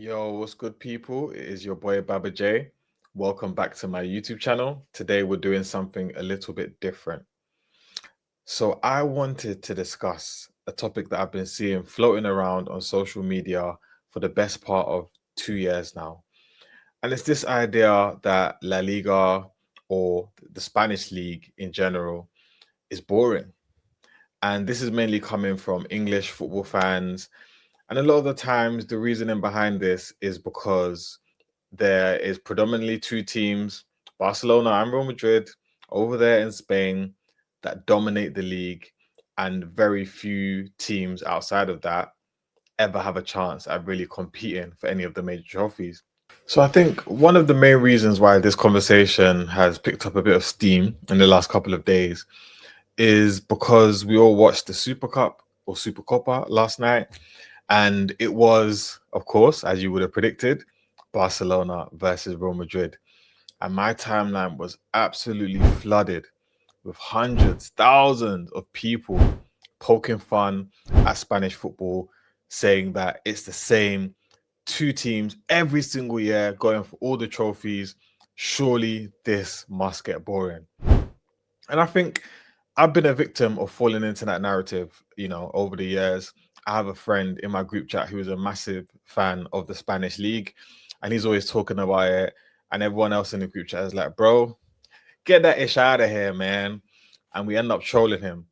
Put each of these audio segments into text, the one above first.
Yo, what's good, people? It is your boy Baba J. Welcome back to my YouTube channel. Today, we're doing something a little bit different. So, I wanted to discuss a topic that I've been seeing floating around on social media for the best part of 2 years now. And it's this idea that La Liga or the Spanish league in general is boring. And this is mainly coming from English football fans. And a lot of the times, the reasoning behind this is because there is predominantly two teams, Barcelona and Real Madrid, over there in Spain that dominate the league, and very few teams outside of that ever have a chance at really competing for any of the major trophies. So I think one of the main reasons why this conversation has picked up a bit of steam in the last couple of days is because we all watched the Super Cup or Super Copa last night, and it was, of course, as you would have predicted, Barcelona versus Real Madrid. And my timeline was absolutely flooded with hundreds, thousands of people poking fun at Spanish football, saying that it's the same two teams every single year going for all the trophies. Surely this must get boring. And I think I've been a victim of falling into that narrative, over the years. I have a friend in my group chat who is a massive fan of the Spanish league, and he's always talking about it. And everyone else in the group chat is like, bro, get that ish out of here, man. And we end up trolling him.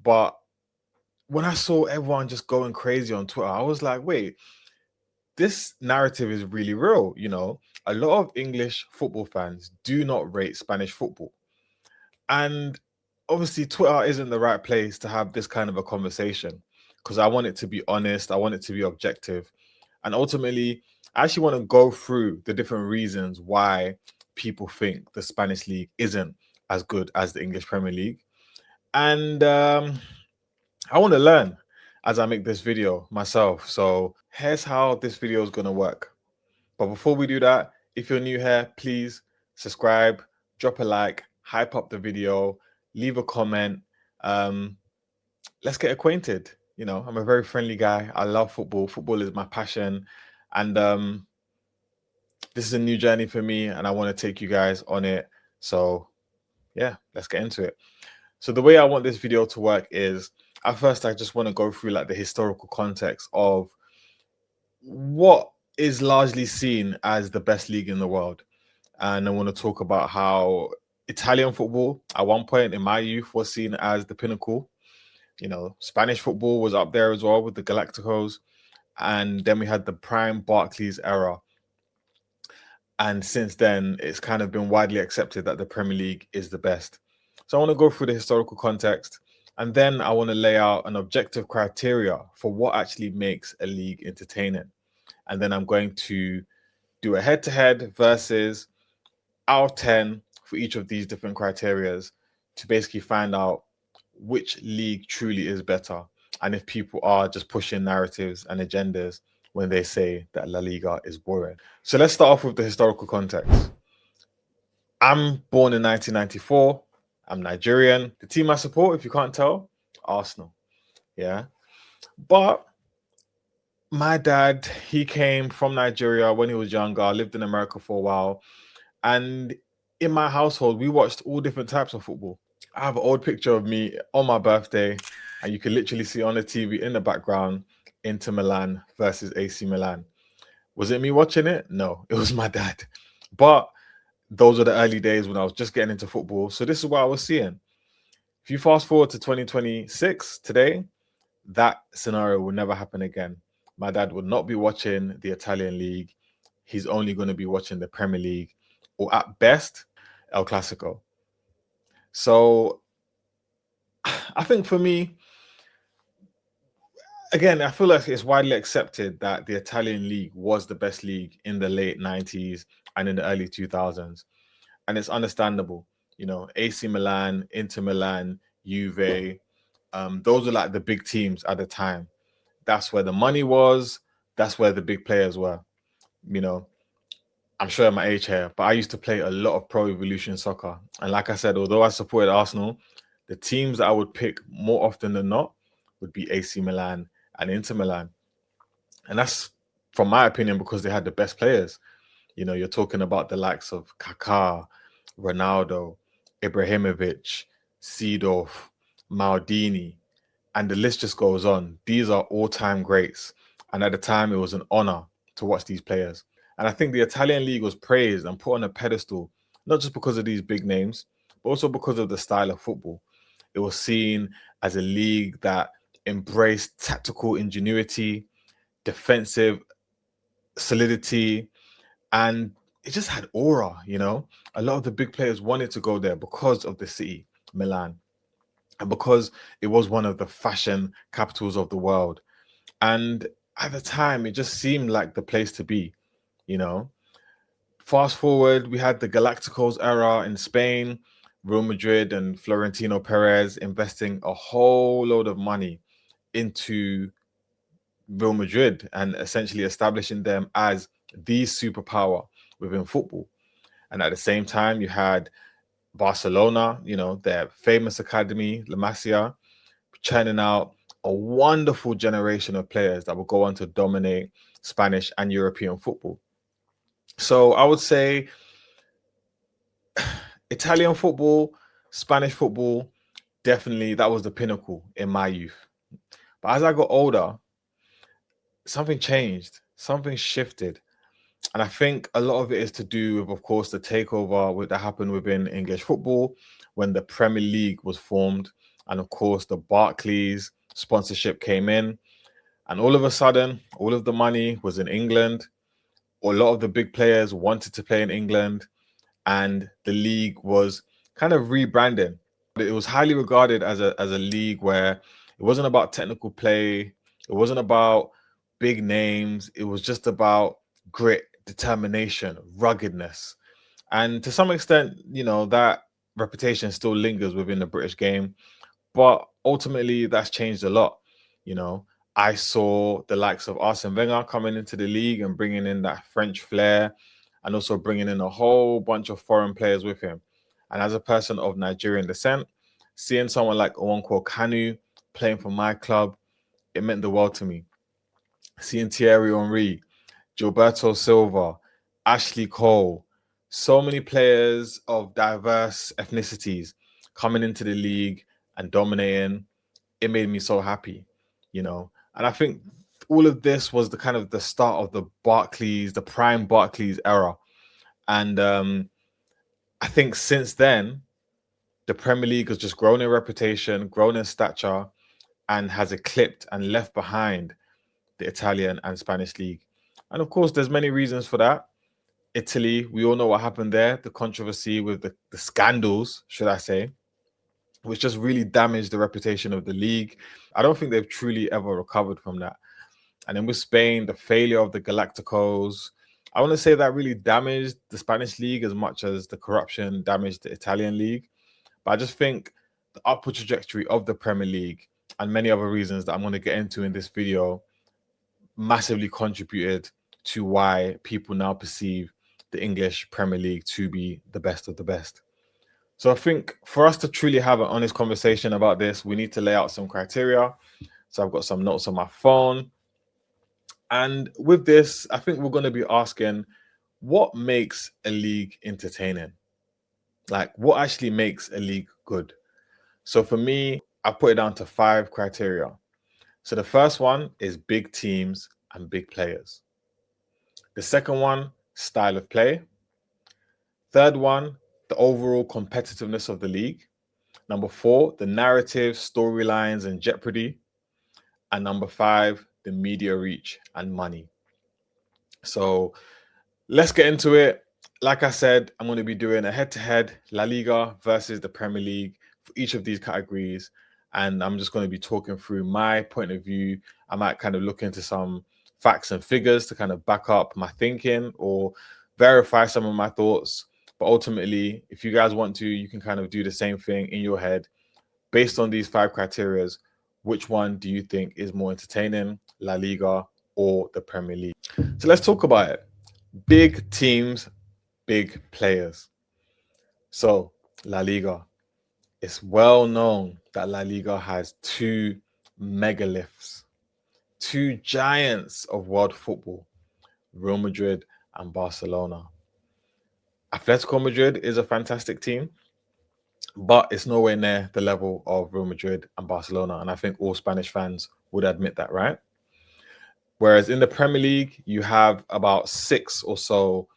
But when I saw everyone just going crazy on Twitter, I was like, wait, this narrative is really real. A lot of English football fans do not rate Spanish football. And obviously, Twitter isn't the right place to have this kind of a conversation, because I want it to be honest, I want it to be objective. And ultimately, I actually want to go through the different reasons why people think the Spanish league isn't as good as the English Premier League. And I want to learn as I make this video myself. So here's how this video is going to work. But before we do that, if you're new here, please subscribe, drop a like, hype up the video, leave a comment. Let's get acquainted. I'm a very friendly guy. I love football. Football is my passion. And this is a new journey for me, and I want to take you guys on it. So yeah, let's get into it. So the way I want this video to work is, at first, I just want to go through like the historical context of what is largely seen as the best league in the world. And I want to talk about how Italian football, at one point in my youth, was seen as the pinnacle. Spanish football was up there as well with the Galácticos. And then we had the prime Barclays era. And since then, it's kind of been widely accepted that the Premier League is the best. So I want to go through the historical context. And then I want to lay out an objective criteria for what actually makes a league entertaining. And then I'm going to do a head-to-head versus out of 10 for each of these different criterias to basically find out which league truly is better, and if people are just pushing narratives and agendas when they say that La Liga is boring. So let's start off with the historical context. I'm born in 1994. I'm Nigerian. The team I support, if you can't tell, Arsenal. Yeah. But my dad, he came from Nigeria when he was younger, lived in America for a while. And in my household, we watched all different types of football. I have an old picture of me on my birthday, and you can literally see on the TV in the background, Inter Milan versus AC Milan. Was it me watching it? No, it was my dad. But those were the early days when I was just getting into football. So this is what I was seeing. If you fast forward to 2026 today, that scenario will never happen again. My dad would not be watching the Italian league. He's only going to be watching the Premier League, or at best, El Clasico. So I think for me, again, I feel like it's widely accepted that the Italian league was the best league in the late 90s and in the early 2000s. And it's understandable. AC Milan, Inter Milan, Juve, those are like the big teams at the time. That's where the money was. That's where the big players were. I'm showing my age here, but I used to play a lot of Pro Evolution Soccer. And like I said, although I supported Arsenal, the teams that I would pick more often than not would be AC Milan and Inter Milan. And that's from my opinion, because they had the best players. You know, you're talking about the likes of Kaká, Ronaldo, Ibrahimovic, Seedorf, Maldini, and the list just goes on. These are all-time greats. And at the time, it was an honor to watch these players. And I think the Italian league was praised and put on a pedestal, not just because of these big names, but also because of the style of football. It was seen as a league that embraced tactical ingenuity, defensive solidity, and it just had aura, you know. A lot of the big players wanted to go there because of the city, Milan, and because it was one of the fashion capitals of the world. And at the time, it just seemed like the place to be, you know. Fast forward, we had the Galacticos era in Spain, Real Madrid and Florentino Perez investing a whole load of money into Real Madrid and essentially establishing them as the superpower within football. And at the same time, you had Barcelona, you know, their famous academy, La Masia, churning out a wonderful generation of players that will go on to dominate Spanish and European football. So I would say Italian football, Spanish football, definitely that was the pinnacle in my youth. But as I got older, something changed, something shifted. And I think a lot of it is to do with, of course, the takeover that happened within English football when the Premier League was formed. And of course, the Barclays sponsorship came in. And all of a sudden, all of the money was in England. A lot of the big players wanted to play in England. And the league was kind of rebranding. It was highly regarded as a league where it wasn't about technical play. It wasn't about big names. It was just about grit, determination, ruggedness. And to some extent, you know, that reputation still lingers within the British game. But ultimately, that's changed a lot. You know, I saw the likes of Arsene Wenger coming into the league and bringing in that French flair and also bringing in a whole bunch of foreign players with him. And as a person of Nigerian descent, seeing someone like Nwankwo Kanu playing for my club, it meant the world to me. Seeing Thierry Henry, Gilberto Silva, Ashley Cole, so many players of diverse ethnicities coming into the league and dominating, it made me so happy, you know. And I think all of this was the kind of the start of the Barclays, the prime Barclays era. And I think since then, the Premier League has just grown in reputation, grown in stature, and has eclipsed and left behind the Italian and Spanish league. And of course, there's many reasons for that. Italy, we all know what happened there, the controversy with the scandals, should I say, which just really damaged the reputation of the league. I don't think they've truly ever recovered from that. And then with Spain, the failure of the Galacticos, I want to say that really damaged the Spanish league as much as the corruption damaged the Italian league. But I just think the upward trajectory of the Premier League and many other reasons that I'm going to get into in this video massively contributed to why people now perceive the English Premier League to be the best of the best. So I think for us to truly have an honest conversation about this, we need to lay out some criteria. So I've got some notes on my phone. And with this, I think we're going to be asking, what makes a league entertaining? Like, what actually makes a league good? So for me, I put it down to 5 criteria. So the first one is big teams and big players. The second one, style of play. Third one, the overall competitiveness of the league. Number 4, the narrative, storylines, and jeopardy. And number 5, the media reach and money. So let's get into it. Like I said, I'm going to be doing a head-to-head La Liga versus the Premier League for each of these categories. And I'm just going to be talking through my point of view. I might kind of look into some facts and figures to kind of back up my thinking or verify some of my thoughts. But ultimately, if you guys want to, you can kind of do the same thing in your head. Based on these 5 criteria, which one do you think is more entertaining, La Liga or the Premier League? So let's talk about it. Big teams, big players. So La Liga. It's well known that La Liga has 2 megaliths, 2 giants of world football. Real Madrid and Barcelona. Atletico Madrid is a fantastic team, but it's nowhere near the level of Real Madrid and Barcelona. And I think all Spanish fans would admit that, right? Whereas in the Premier League, you have about 6 or so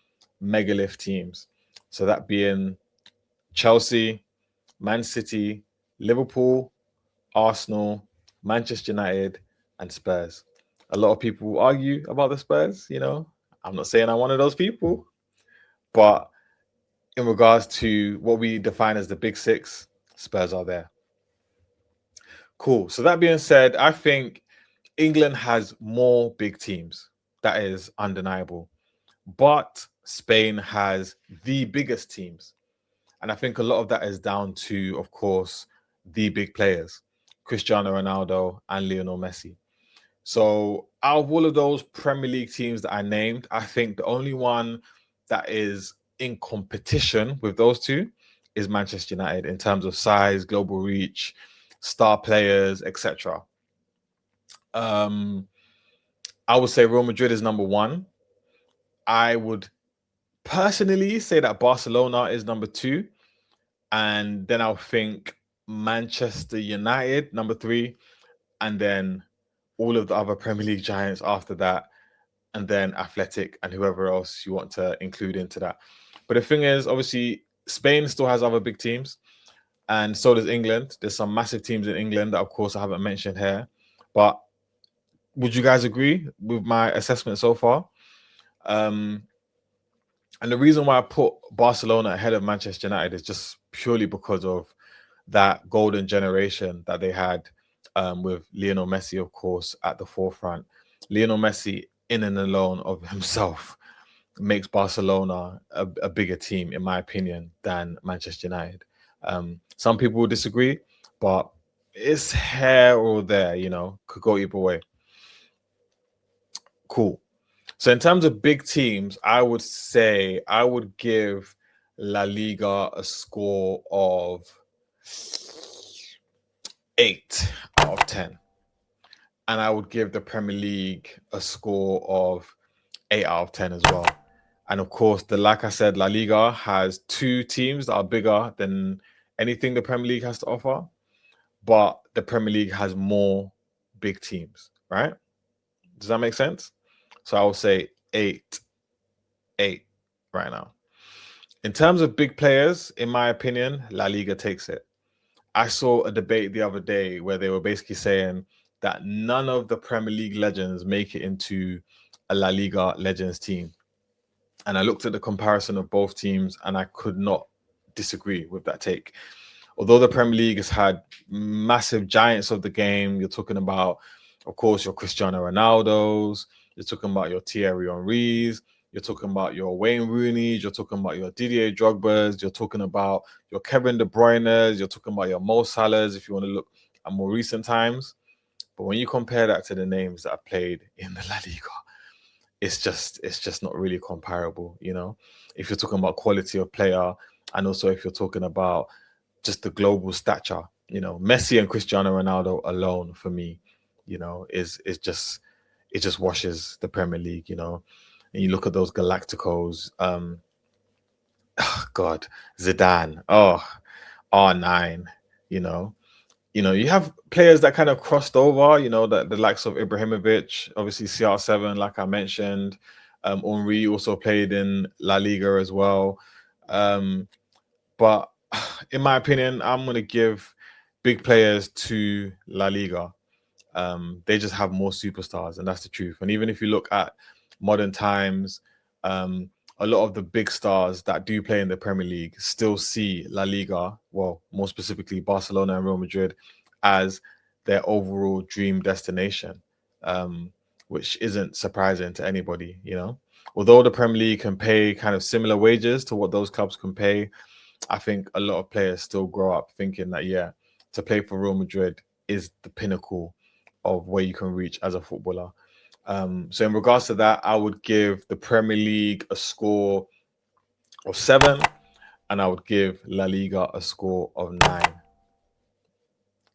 megalith teams. So that being Chelsea, Man City, Liverpool, Arsenal, Manchester United, and Spurs. A lot of people argue about the Spurs, I'm not saying I'm one of those people, but in regards to what we define as the big 6, Spurs are there. Cool. So that being said, I think England has more big teams. That is undeniable. But Spain has the biggest teams. And I think a lot of that is down to, of course, the big players, Cristiano Ronaldo and Lionel Messi. So out of all of those Premier League teams that I named, I think the only one that is in competition with those two is Manchester United in terms of size, global reach, star players, etc. I would say Real Madrid is number 1. I would personally say that Barcelona is number 2. And then I'll think Manchester United, number 3. And then all of the other Premier League giants after that. And then Athletic and whoever else you want to include into that. But the thing is, obviously, Spain still has other big teams. And so does England. There's some massive teams in England that, of course, I haven't mentioned here. But would you guys agree with my assessment so far? And the reason why I put Barcelona ahead of Manchester United is just purely because of that golden generation that they had with Lionel Messi, of course, at the forefront. Lionel Messi, in and alone of himself, makes Barcelona a bigger team, in my opinion, than Manchester United. Some people will disagree, but it's here or there, could go either way. Cool. So in terms of big teams, I would say I would give La Liga a score of 8 out of 10. And I would give the Premier League a score of 8 out of 10 as well. And of course, like I said, La Liga has 2 teams that are bigger than anything the Premier League has to offer. But the Premier League has more big teams, right? Does that make sense? So I would say 8 right now. In terms of big players, in my opinion, La Liga takes it. I saw a debate the other day where they were basically saying that none of the Premier League legends make it into a La Liga legends team. And I looked at the comparison of both teams and I could not disagree with that take. Although the Premier League has had massive giants of the game, you're talking about, of course, your Cristiano Ronaldos, you're talking about your Thierry Henrys, you're talking about your Wayne Rooney's, you're talking about your Didier Drogba's, you're talking about your Kevin De Bruyne's, you're talking about your Mo Salah's, if you want to look at more recent times. But when you compare that to the names that are played in the La Liga, it's just not really comparable, if you're talking about quality of player and also if you're talking about just the global stature, Messi and Cristiano Ronaldo alone for me, it just washes the Premier League, and you look at those Galácticos, God, Zidane, R9, you have players that kind of crossed over, the likes of Ibrahimovic, obviously CR7, like I mentioned. Henry also played in La Liga as well. But in my opinion, I'm going to give big players to La Liga. They just have more superstars, and that's the truth. And even if you look at modern times, a lot of the big stars that do play in the Premier League still see La Liga, well, more specifically Barcelona and Real Madrid, as their overall dream destination, which isn't surprising to anybody, Although the Premier League can pay kind of similar wages to what those clubs can pay, I think a lot of players still grow up thinking that, to play for Real Madrid is the pinnacle of where you can reach as a footballer. So in regards to that, I would give the Premier League a score of 7, and I would give La Liga a score of 9.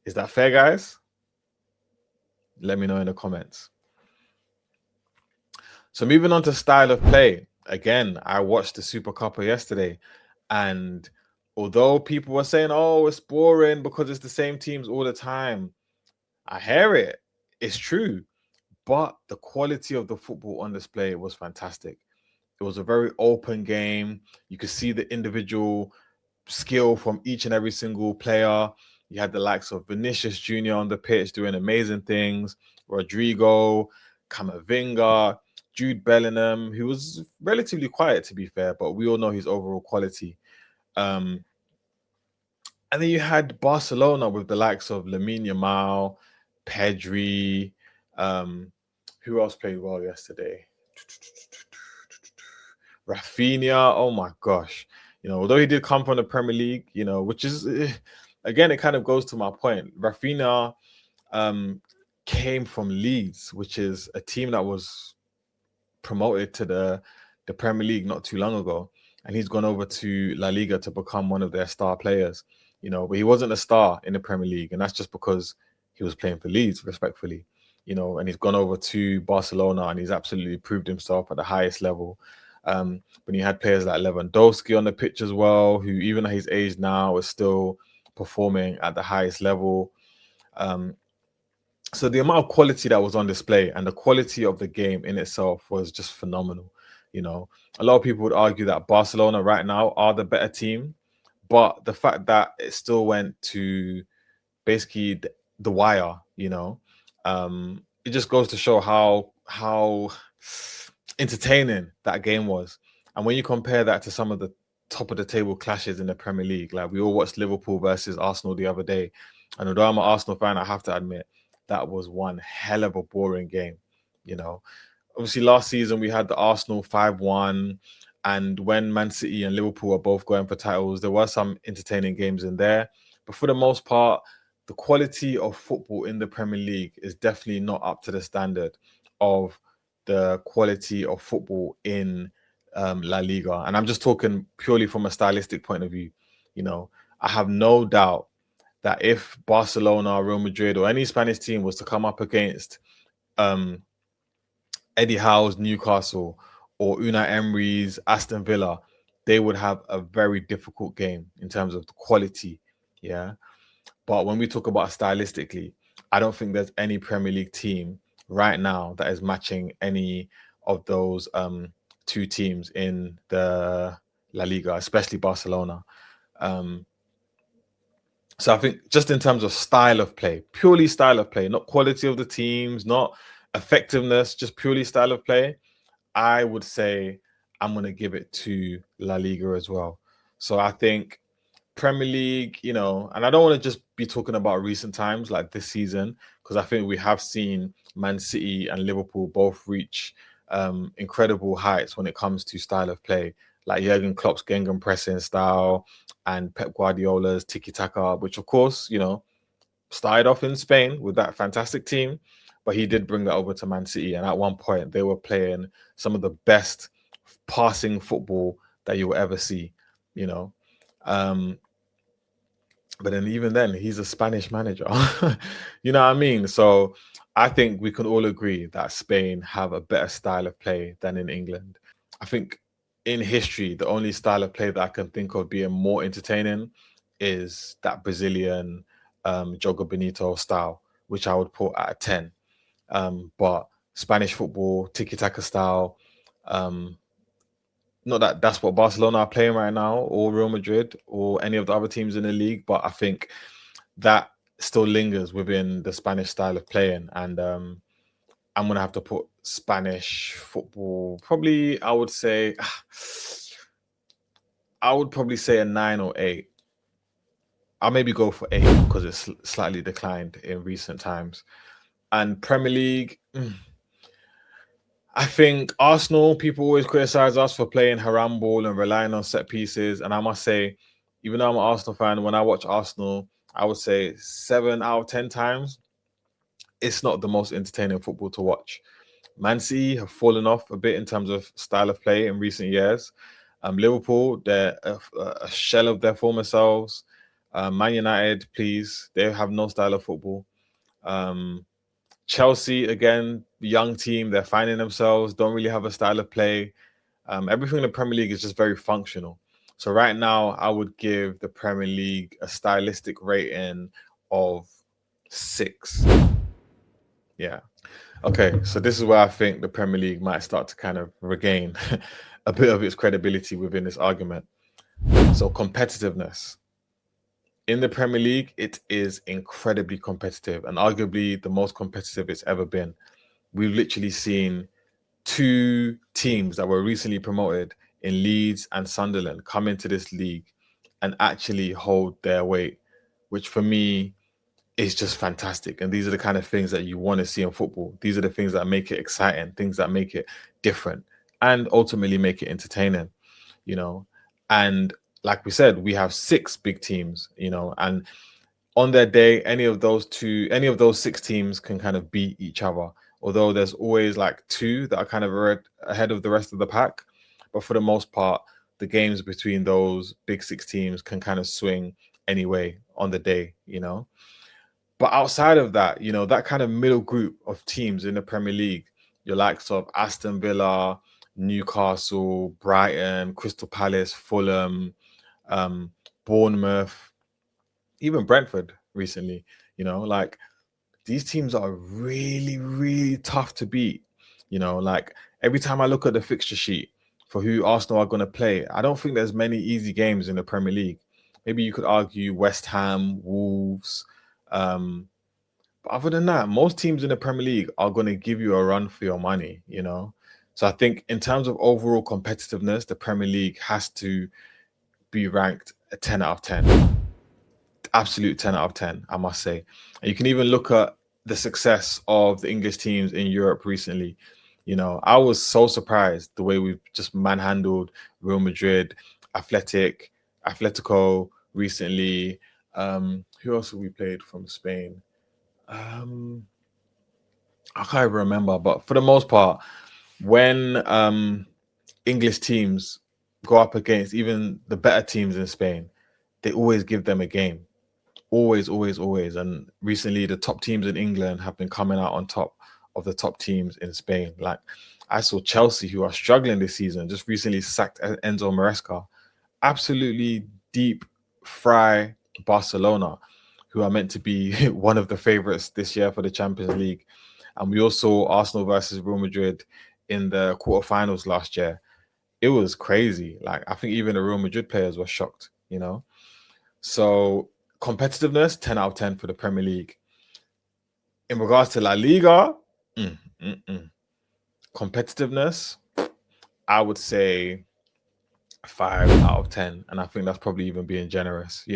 Is that fair, guys? Let me know in the comments. So moving on to style of play. Again, I watched the Super Cup yesterday, and although people were saying, "Oh, it's boring because it's the same teams all the time," I hear it. It's true, but the quality of the football on display was fantastic. It was a very open game. You could see the individual skill from each and every single player. You had the likes of Vinícius Jr. on the pitch doing amazing things, Rodrigo, Camavinga, Jude Bellingham, who was relatively quiet to be fair, but we all know his overall quality. Um, and then you had Barcelona with the likes of Lamine Yamal, Pedri. Who else played well yesterday? Rafinha. Oh my gosh. Although he did come from the Premier League, which is, again, it kind of goes to my point. Rafinha um, came from Leeds, which is a team that was promoted to the Premier League not too long ago, and he's gone over to La Liga to become one of their star players. But he wasn't a star in the Premier League, and that's just because he was playing for Leeds, respectfully. And he's gone over to Barcelona, and he's absolutely proved himself at the highest level. But you had players like Lewandowski on the pitch as well, who even at his age now is still performing at the highest level. So the amount of quality that was on display and the quality of the game in itself was just phenomenal. A lot of people would argue that Barcelona right now are the better team, but the fact that it still went to basically the wire, it just goes to show how entertaining that game was. And when you compare that to some of the top of the table clashes in the Premier League, like we all watched Liverpool versus Arsenal the other day, and although I'm an Arsenal fan, I have to admit that was one hell of a boring game. Obviously last season we had the Arsenal 5-1, and when Man City and Liverpool were both going for titles, there were some entertaining games in there. But for the most part, the quality of football in the Premier League is definitely not up to the standard of the quality of football in La Liga. And I'm just talking purely from a stylistic point of view. I have no doubt that if Barcelona, Real Madrid, or any Spanish team was to come up against Eddie Howe's Newcastle or Unai Emery's Aston Villa, they would have a very difficult game in terms of the quality. Yeah. But when we talk about stylistically, I don't think there's any Premier League team right now that is matching any of those two teams in the La Liga, especially Barcelona. So I think just in terms of style of play, purely style of play, not quality of the teams, not effectiveness, just purely style of play, I would say I'm going to give it to La Liga as well. So I think Premier League, and I don't want to just be talking about recent times like this season, because I think we have seen Man City and Liverpool both reach incredible heights when it comes to style of play, like Jurgen Klopp's gegenpressing style and Pep Guardiola's tiki-taka, which of course, started off in Spain with that fantastic team, but he did bring that over to Man City. And at one point, they were playing some of the best passing football that you will ever see, but then even then, he's a Spanish manager. You know what I mean? So I think we can all agree that Spain have a better style of play than in England. I think in history, the only style of play that I can think of being more entertaining is that Brazilian Jogo Bonito style, which I would put at a 10. But Spanish football, tiki-taka style, not that that's what Barcelona are playing right now, or Real Madrid, or any of the other teams in the league, but I think that still lingers within the Spanish style of playing. And I'm going to have to put Spanish football, probably, I would probably say a 9 or 8. I'll maybe go for 8 because it's slightly declined in recent times. And Premier League, I think Arsenal, people always criticize us for playing haram ball and relying on set pieces. And I must say, even though I'm an Arsenal fan, when I watch Arsenal, I would say 7 out of 10 times, it's not the most entertaining football to watch. Man City have fallen off a bit in terms of style of play in recent years. Liverpool, they're a shell of their former selves. Man United, please, they have no style of football. Chelsea, again, young team, they're finding themselves, don't really have a style of play. Everything in the Premier League is just very functional. So right now, I would give the Premier League a stylistic rating of 6. Yeah. Okay, so this is where I think the Premier League might start to kind of regain a bit of its credibility within this argument. So competitiveness. In the Premier League, it is incredibly competitive and arguably the most competitive it's ever been. We've literally seen 2 teams that were recently promoted in Leeds and Sunderland come into this league and actually hold their weight, which for me is just fantastic. And these are the kind of things that you want to see in football. These are the things that make it exciting, things that make it different, and ultimately make it entertaining, you know. And like we said, we have 6 big teams, and on their day, any of those 6 teams can kind of beat each other. Although there's always like 2 that are kind of ahead of the rest of the pack. But for the most part, the games between those big 6 teams can kind of swing anyway on the day, But outside of that, that kind of middle group of teams in the Premier League, your likes of Aston Villa, Newcastle, Brighton, Crystal Palace, Fulham, Bournemouth, even Brentford recently, like these teams are really, really tough to beat. Like every time I look at the fixture sheet for who Arsenal are going to play, I don't think there's many easy games in the Premier League. Maybe you could argue West Ham, Wolves. But other than that, most teams in the Premier League are going to give you a run for your money, So I think in terms of overall competitiveness, the Premier League has to be ranked a 10 out of 10. Absolute 10 out of 10, I must say. And you can even look at the success of the English teams in Europe recently. I was so surprised the way we've just manhandled Real Madrid, Atletico recently. Who else have we played from Spain? I can't even remember, but for the most part, when English teams go up against even the better teams in Spain, they always give them a game. Always, always, always. And recently, the top teams in England have been coming out on top of the top teams in Spain. Like I saw Chelsea, who are struggling this season, just recently sacked Enzo Maresca. Absolutely deep fry Barcelona, who are meant to be one of the favourites this year for the Champions League. And we also saw Arsenal versus Real Madrid in the quarterfinals last year. It was crazy. Like I think even the Real Madrid players were shocked, So competitiveness, 10 out of 10 for the Premier League. In regards to La Liga, competitiveness, I would say 5 out of 10. And I think that's probably even being generous,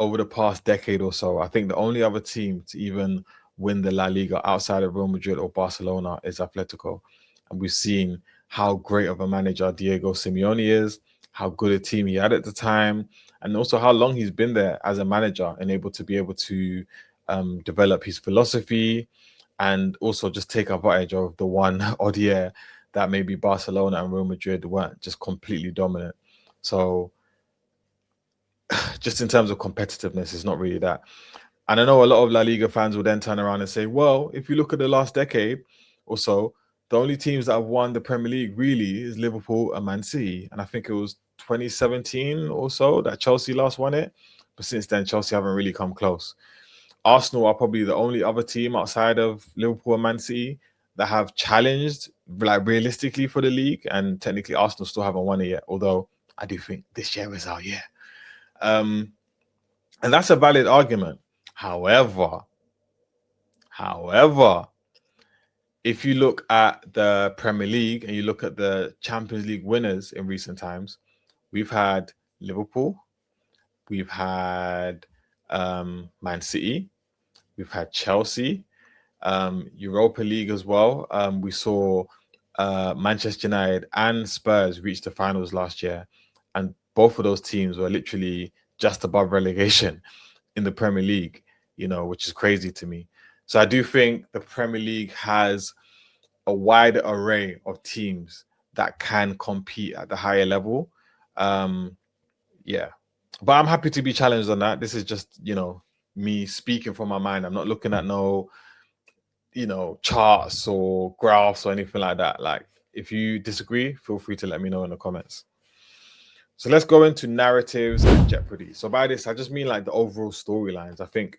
Over the past decade or so, I think the only other team to even win the La Liga outside of Real Madrid or Barcelona is Atletico. And we've seen how great of a manager Diego Simeone is, how good a team he had at the time, and also how long he's been there as a manager and able to develop his philosophy and also just take advantage of the one odd year that maybe Barcelona and Real Madrid weren't just completely dominant. So just in terms of competitiveness, it's not really that. And I know a lot of La Liga fans will then turn around and say, well, if you look at the last decade or so, the only teams that have won the Premier League really is Liverpool and Man City. And I think it was 2017 or so that Chelsea last won it. But since then, Chelsea haven't really come close. Arsenal are probably the only other team outside of Liverpool and Man City that have challenged like realistically for the league. And technically, Arsenal still haven't won it yet. Although I do think this year is our year. And that's a valid argument. However, if you look at the Premier League and you look at the Champions League winners in recent times, we've had Liverpool, we've had Man City, we've had Chelsea, Europa League as well. We saw Manchester United and Spurs reach the finals last year, and both of those teams were literally just above relegation in the Premier League, which is crazy to me. So I do think the Premier League has a wide array of teams that can compete at the higher level. Yeah. But I'm happy to be challenged on that. This is just, me speaking from my mind. I'm not looking at no charts or graphs or anything like that. Like, if you disagree, feel free to let me know in the comments. So let's go into narratives and jeopardy. So by this, I just mean like the overall storylines. I think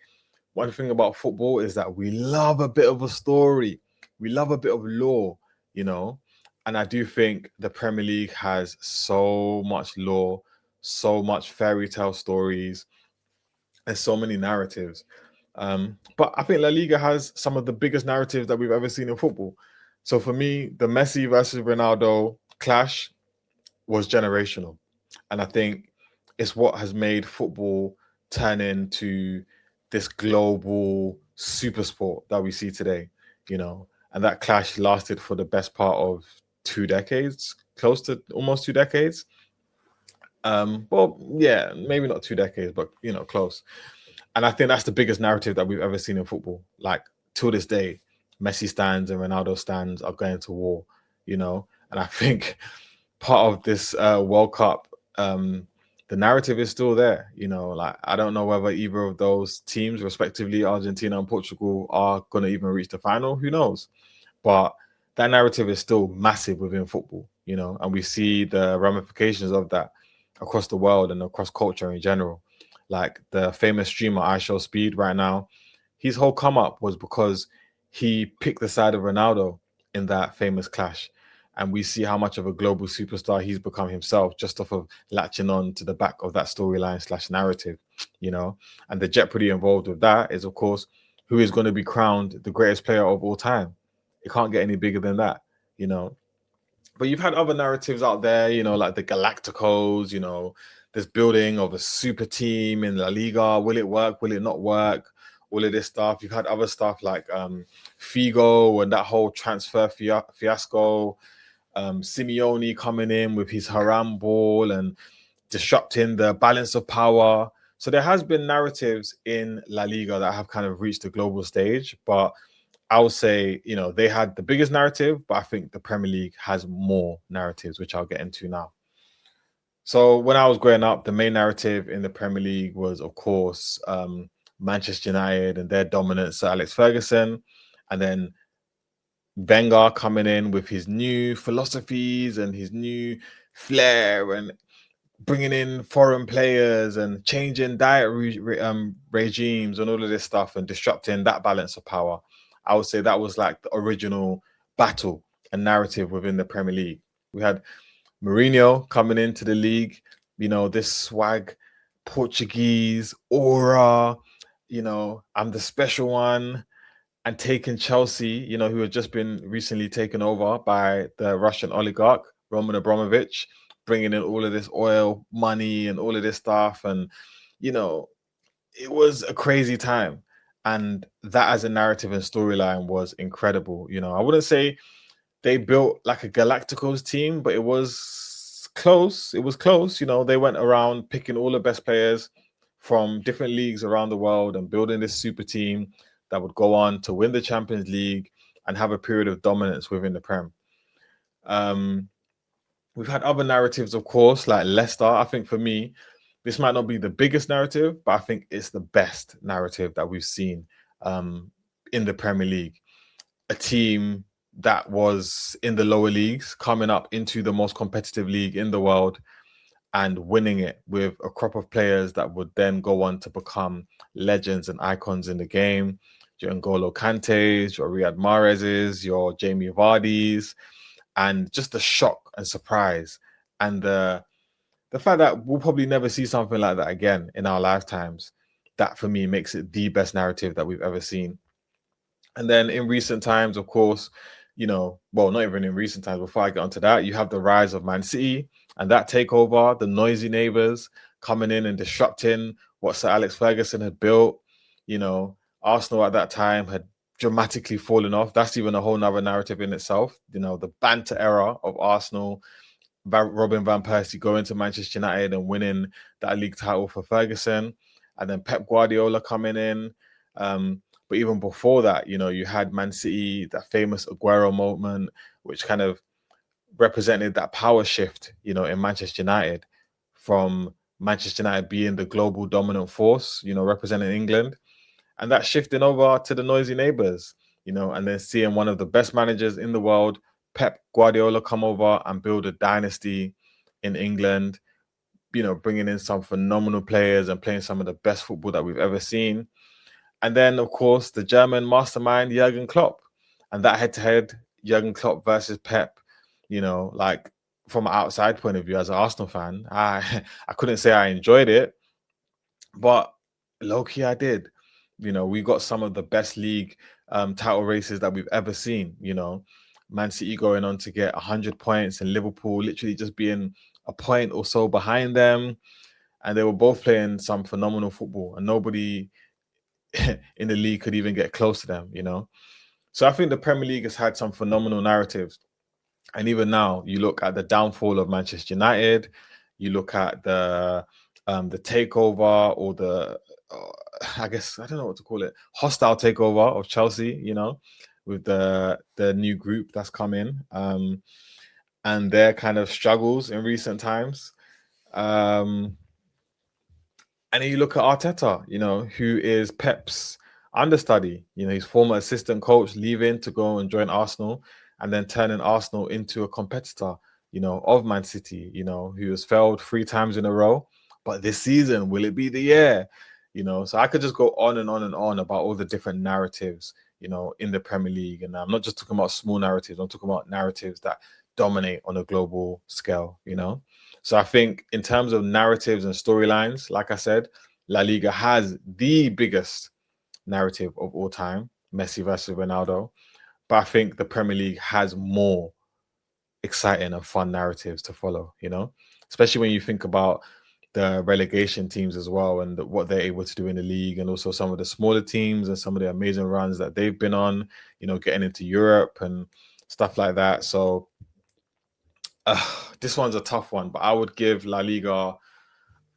one thing about football is that we love a bit of a story. We love a bit of lore, and I do think the Premier League has so much lore, so much fairy tale stories, and so many narratives. But I think La Liga has some of the biggest narratives that we've ever seen in football. So for me, the Messi versus Ronaldo clash was generational. And I think it's what has made football turn into this global super sport that we see today, and that clash lasted for the best part of 2 decades, close to almost 2 decades. Well, yeah, maybe not 2 decades, but close. And I think that's the biggest narrative that we've ever seen in football. Like, till this day, Messi stands and Ronaldo stands are going to war, and I think part of this World Cup, the narrative is still there. Like, I don't know whether either of those teams, respectively, Argentina and Portugal, are going to even reach the final. Who knows? But that narrative is still massive within football, and we see the ramifications of that across the world and across culture in general. Like the famous streamer I Show Speed right now, his whole come up was because he picked the side of Ronaldo in that famous clash. And we see how much of a global superstar he's become himself just off of latching on to the back of that storyline / narrative, And the jeopardy involved with that is, of course, who is going to be crowned the greatest player of all time. It can't get any bigger than that, But you've had other narratives out there, like the Galácticos, this building of a super team in La Liga. Will it work? Will it not work? All of this stuff. You've had other stuff like Figo and that whole transfer fiasco. Simeone coming in with his haram ball and disrupting the balance of power. So there has been narratives in La Liga that have kind of reached the global stage, but I would say, they had the biggest narrative, but I think the Premier League has more narratives, which I'll get into now. So when I was growing up, the main narrative in the Premier League was, of course, Manchester United and their dominance, Sir Alex Ferguson, and then Wenger coming in with his new philosophies and his new flair and bringing in foreign players and changing diet regimes and all of this stuff and disrupting that balance of power. I would say that was like the original battle and narrative within the Premier League. We had Mourinho coming into the league, this swag, Portuguese aura, I'm the special one, and taking Chelsea, who had just been recently taken over by the Russian oligarch, Roman Abramovich, bringing in all of this oil money and all of this stuff. And, it was a crazy time. And that as a narrative and storyline was incredible. I wouldn't say they built like a Galacticos team, but it was close. It was close. They went around picking all the best players from different leagues around the world and building this super team that would go on to win the Champions League and have a period of dominance within the Prem. We've had other narratives, of course, like Leicester. I think for me, this might not be the biggest narrative, but I think it's the best narrative that we've seen in the Premier League. A team that was in the lower leagues coming up into the most competitive league in the world and winning it with a crop of players that would then go on to become legends and icons in the game. Your N'Golo Kantes, your Riyad Mahrez's, your Jamie Vardy's, and just the shock and surprise and the fact that we'll probably never see something like that again in our lifetimes. That for me makes it the best narrative that we've ever seen. And then in recent times, of course, well, not even in recent times, before I get onto that, you have the rise of Man City and that takeover, the noisy neighbors coming in and disrupting what Sir Alex Ferguson had built. Arsenal at that time had dramatically fallen off. That's even a whole nother narrative in itself. The banter era of Arsenal, Robin van Persie going to Manchester United and winning that league title for Ferguson, and then Pep Guardiola coming in. But even before that, you had Man City, that famous Aguero moment, which kind of represented that power shift, in Manchester United, from Manchester United being the global dominant force, representing England, and that shifting over to the noisy neighbors, and then seeing one of the best managers in the world, Pep Guardiola, come over and build a dynasty in England, bringing in some phenomenal players and playing some of the best football that we've ever seen. And then, of course, the German mastermind, Jurgen Klopp. And that head-to-head, Jurgen Klopp versus Pep, like from an outside point of view as an Arsenal fan, I couldn't say I enjoyed it, but low-key I did. We got some of the best league title races that we've ever seen, Man City going on to get 100 points and Liverpool literally just being a point or so behind them. And they were both playing some phenomenal football, and nobody in the league could even get close to them, So I think the Premier League has had some phenomenal narratives. And even now, you look at the downfall of Manchester United, you look at the takeover, or the I guess I don't know what to call it, hostile takeover of Chelsea, with the new group that's come in, and their kind of struggles in recent times. And then you look at Arteta, who is Pep's understudy. His former assistant coach leaving to go and join Arsenal, and then turning Arsenal into a competitor, of Man City, who has failed 3 times in a row. But this season, will it be the year? So I could just go on and on and on about all the different narratives, in the Premier League. And I'm not just talking about small narratives. I'm talking about narratives that dominate on a global scale, So I think in terms of narratives and storylines, like I said, La Liga has the biggest narrative of all time, Messi versus Ronaldo. But I think the Premier League has more exciting and fun narratives to follow, especially when you think about the relegation teams as well, and what they're able to do in the league, and also some of the smaller teams and some of the amazing runs that they've been on, getting into Europe and stuff like that. So this one's a tough one, but I would give La Liga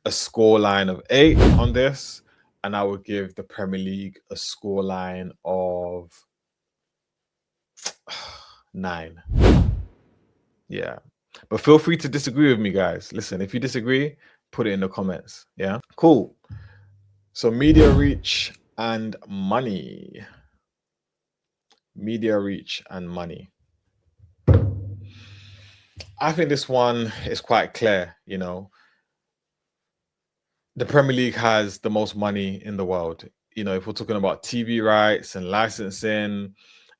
a scoreline of 8 on this, and I would give the Premier League a scoreline of 9. Yeah. But feel free to disagree with me, guys. Listen, if you disagree, put it in the comments. Yeah. Cool. So media reach and money. Media reach and money. I think this one is quite clear, The Premier League has the most money in the world. If we're talking about TV rights and licensing,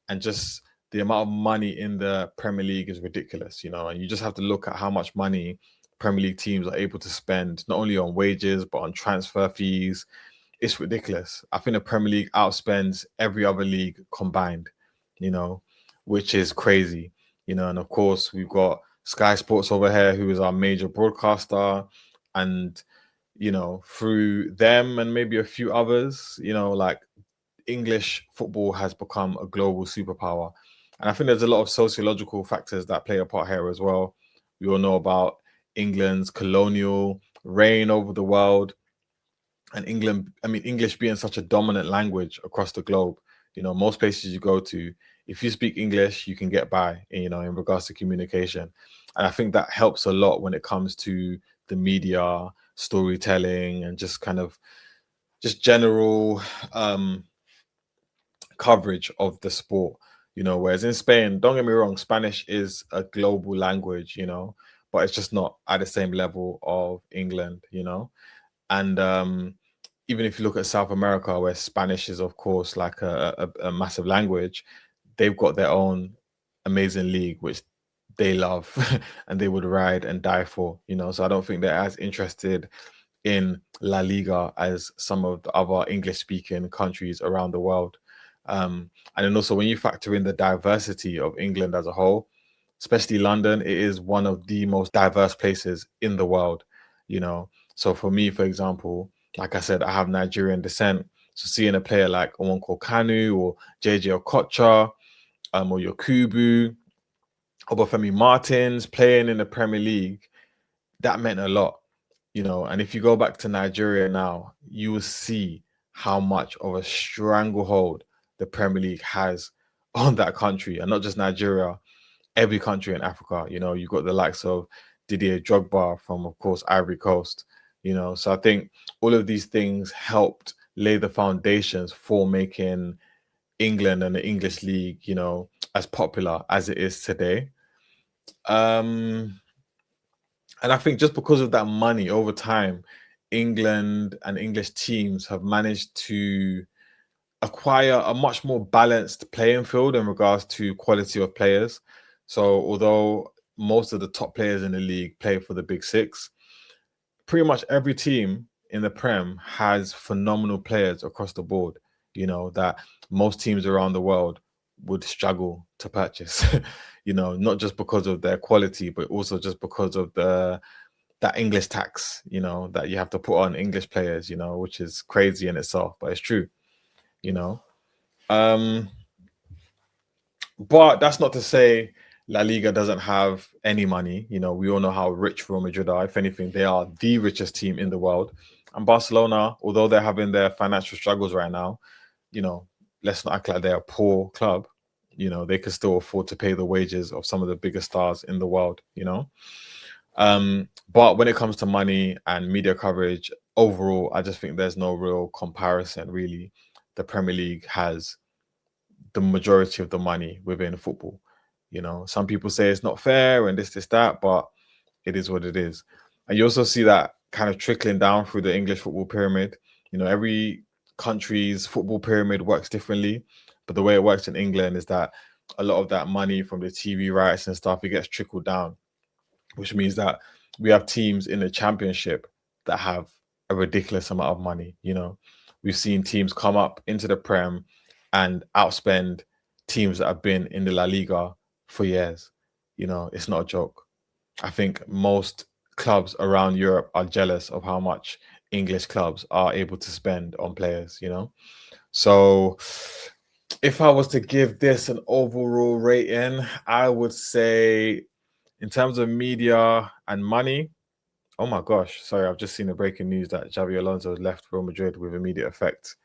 and just the amount of money in the Premier League is ridiculous, and you just have to look at how much money Premier League teams are able to spend, not only on wages, but on transfer fees. It's ridiculous. I think the Premier League outspends every other league combined, which is crazy, and of course we've got Sky Sports over here, who is our major broadcaster, and through them and maybe a few others, like English football has become a global superpower. And I think there's a lot of sociological factors that play a part here as well. We all know about England's colonial reign over the world, and English being such a dominant language across the globe. Most places you go to, if you speak English, you can get by, in regards to communication. And I think that helps a lot when it comes to the media, storytelling, and just kind of just general coverage of the sport, whereas in Spain, don't get me wrong, Spanish is a global language, but it's just not at the same level of England, and even if you look at South America, where Spanish is of course like a massive language, they've got their own amazing league which they love and they would ride and die for, so I don't think they're as interested in La Liga as some of the other English speaking countries around the world. And then also when you factor in the diversity of England as a whole, especially London, it is one of the most diverse places in the world, So for me, for example, like I said, I have Nigerian descent. So seeing a player like Nwankwo Kanu or JJ Okocha, or Yakubu, Obafemi Martins playing in the Premier League, that meant a lot, And if you go back to Nigeria now, you will see how much of a stranglehold the Premier League has on that country, and not just Nigeria, every country in Africa. You've got the likes of Didier Drogba from, of course, Ivory Coast, So I think all of these things helped lay the foundations for making England and the English league, as popular as it is today. Um, and I think just because of that money over time, England and English teams have managed to acquire a much more balanced playing field in regards to quality of players. So although most of the top players in the league play for the big six, pretty much every team in the Prem has phenomenal players across the board, that most teams around the world would struggle to purchase, not just because of their quality, but also just because of that English tax, that you have to put on English players, which is crazy in itself, but it's true, you know. Um, but that's not to say La Liga doesn't have any money. We all know how rich Real Madrid are. If anything, they are the richest team in the world. And Barcelona, although they're having their financial struggles right now, let's not act like they're a poor club. They can still afford to pay the wages of some of the biggest stars in the world. But when it comes to money and media coverage, overall, I just think there's no real comparison, really. The Premier League has the majority of the money within football. Some people say it's not fair and this, that, but it is what it is. And you also see that kind of trickling down through the English football pyramid. Every country's football pyramid works differently, but the way it works in England is that a lot of that money from the TV rights and stuff, it gets trickled down, which means that we have teams in the championship that have a ridiculous amount of money. We've seen teams come up into the Prem and outspend teams that have been in the La Liga for years. It's not a joke. I think most clubs around Europe are jealous of how much English clubs are able to spend on players. So if I was to give this an overall rating, I would say in terms of media and money, oh my gosh, sorry, I've just seen the breaking news that Xabi Alonso has left Real Madrid with immediate effect.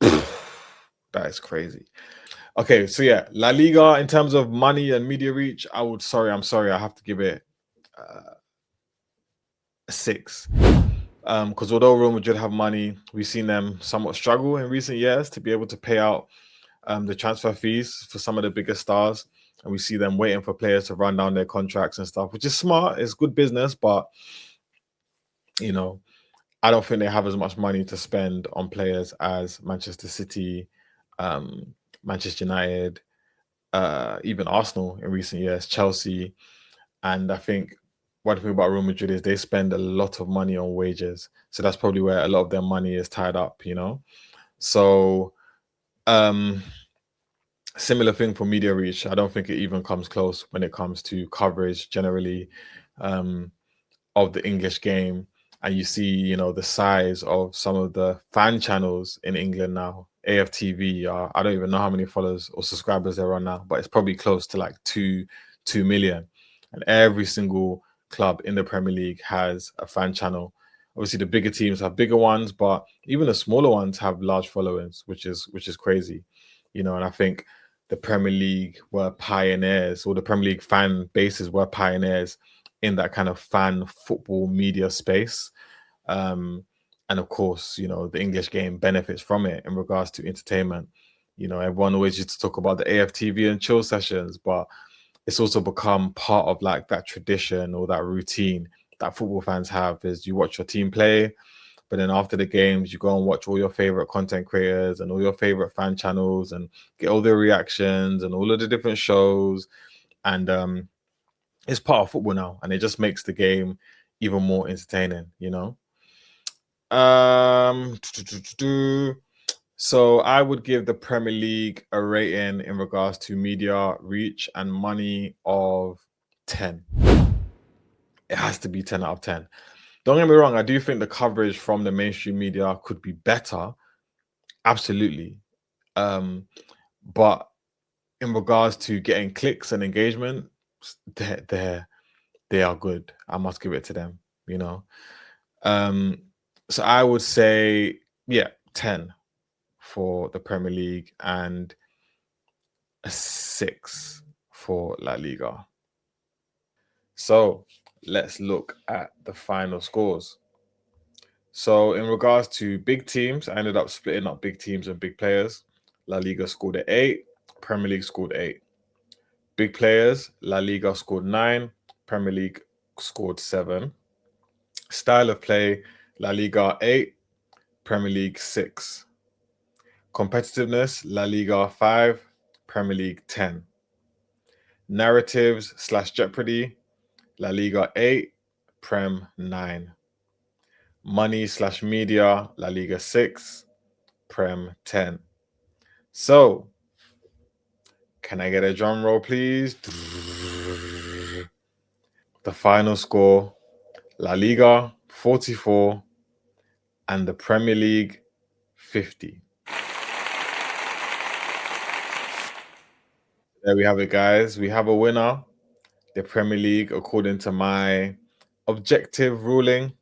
That is crazy. Okay, so yeah, La Liga in terms of money and media reach, I'm sorry, I have to give it a 6. Because although Real Madrid have money, we've seen them somewhat struggle in recent years to be able to pay out the transfer fees for some of the biggest stars. And we see them waiting for players to run down their contracts and stuff, which is smart. It's good business, but I don't think they have as much money to spend on players as Manchester City, Manchester United, even Arsenal in recent years, Chelsea. And I think one thing about Real Madrid is they spend a lot of money on wages. So that's probably where a lot of their money is tied up. So similar thing for media reach. I don't think it even comes close when it comes to coverage generally of the English game. And you see, the size of some of the fan channels in England now. AFTV, I don't even know how many followers or subscribers they're on now, but it's probably close to like 2 million. And every single club in the Premier League has a fan channel. Obviously, the bigger teams have bigger ones, but even the smaller ones have large followings, which is crazy. And I think the Premier League were pioneers, or the Premier League fan bases were pioneers in that kind of fan football media space. And of course, the English game benefits from it in regards to entertainment. Everyone always used to talk about the AFTV and chill sessions, but it's also become part of like that tradition or that routine that football fans have is you watch your team play, but then after the games, you go and watch all your favorite content creators and all your favorite fan channels and get all their reactions and all of the different shows. And it's part of football now, and it just makes the game even more entertaining. Um, so I would give the Premier League a rating in regards to media reach and money of 10. It has to be 10 out of 10. Don't get me wrong, I do think the coverage from the mainstream media could be better. Absolutely. But in regards to getting clicks and engagement, they are good. I must give it to them. So I would say, yeah, 10 for the Premier League and a 6 for La Liga. So let's look at the final scores. So in regards to big teams, I ended up splitting up big teams and big players. La Liga scored at 8, Premier League scored 8. Big players, La Liga scored 9, Premier League scored 7. Style of play, La Liga 8, Premier League 6. Competitiveness, La Liga 5, Premier League 10. Narratives / jeopardy, La Liga 8, Prem 9. Money / media, La Liga 6, Prem 10. So, can I get a drum roll, please? The final score, La Liga 44 and the Premier League 50. There we have it, guys. We have a winner. The Premier League, according to my objective ruling,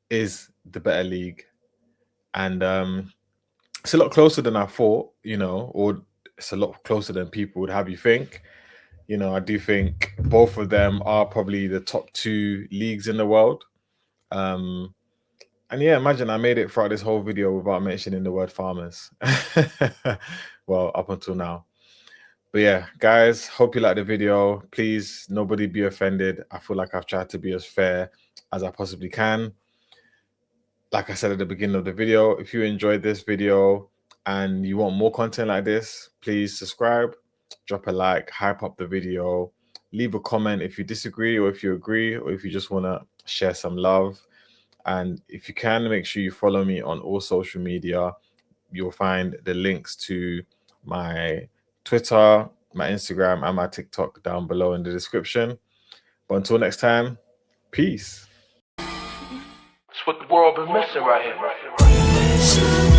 is the better league. And it's a lot closer than I thought, or it's a lot closer than people would have you think. I do think both of them are probably the top 2 leagues in the world. And yeah, imagine I made it throughout this whole video without mentioning the word farmers. Well, up until now. But yeah, guys, hope you like the video. Please, nobody be offended. I feel like I've tried to be as fair as I possibly can. Like I said at the beginning of the video, if you enjoyed this video and you want more content like this, please subscribe, drop a like, hype up the video, leave a comment if you disagree or if you agree, or if you just want to share some love. And if you can, make sure you follow me on all social media. You'll find the links to my Twitter, my Instagram, and my TikTok down below in the description. But until next time, peace. It's what the world been missing right here.